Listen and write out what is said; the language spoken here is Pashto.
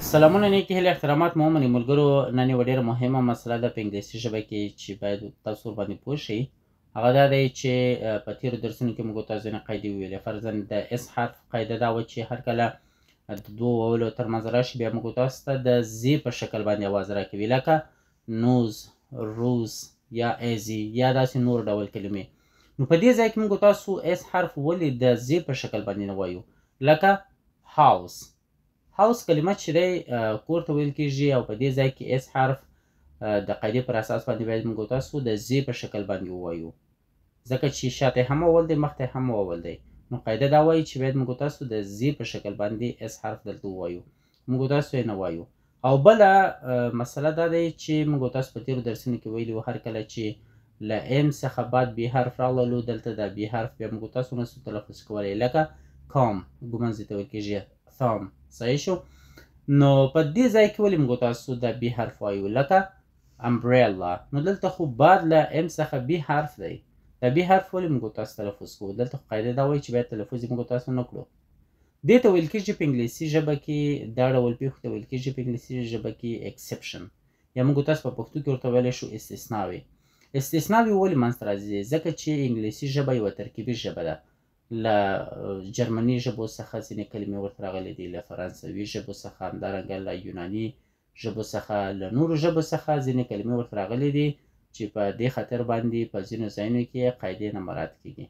سلامونه نیکې هیلې احترامات مو ومنئ ملګرو. نن یوه ډېره مهمه مسله ده په انګلیسي ژبه کې چې باید تاسو ورباندې پوه شئ. هغه دا دی چې په تېرو درسونو کې موږ تاسو ځینې قاعدې وویلې. فرضاً د اس حرف قاعده دا وه چې هر کله د دوو ویلو ترمنځ راشي بیا موږ تاسو ته د زی په شکل باندې اواز راکوي، لکه نوز، روز یا ایزي یا داسې نور ډول کلمې. نو په دې ځای کې موږ تاسو اس حرف ولې د زی په شکل باندې نه وایو؟ لکه هاوس. هاوس کلمه چې دی کور ته ویل کېږي او په دې ځای کې اس حرف د قاعدې پر اساس باندې باید موږ تاسو د زی په شکل باندې ووایو، ځکه چې شاته هم اول دی مخته هم اول دی. نو قاعده دا وایي چې باید موږ تاسو د زی په شکل باندې اس حرف دلته ووایو، موږ تاسو یې نه وایو. او بله مسله دا دی چې موږ تاسو په تېرو درسونو کې ویلي وو هر کله چې له ام څخه بعد بي حرف راغللو دلته د بي حرف بیا موږ تاسو نسو تلفظ کولی، لکه کام ګومنځ ته ویل کېږي ثام. صحیح شو؟ نو په دې ځای کې ولې موږ تاسو د بي حرف وایو، لکه امبریلا. نو دلته خو بعد له ام څخه بي حرف دی، د بي حرف ولې موږ تاسو تلفظ کوو؟ دلته خو قاعده دا وایي چې باید تلفظ یې موږ تاسو نه کړو. دې ته ویل کېږي په انګلیسي ژبه کې، دا ډول پېښو ته ویل کېږي په انګلیسي ژبه کې اکسپشن، یا موږ تاسو په پښتو کې ورته ویلی شو استثناوې. استثناوې ولې منځته راځي؟ ځکه چې انګلیسي ژبه یوه ترکیبي ژبه ده. له جرمني ژبو څخه ځینې کلمې ورته راغلي دي، له فرانسوي ژبو څخه، همدارنګه له یوناني ژبو څخه، له نورو ژبو څخه ځینې کلمې ورته راغلي دي چې په دې خاطر باندې په ځینو ځایونو کې قاعدې نه مراعات کېږي.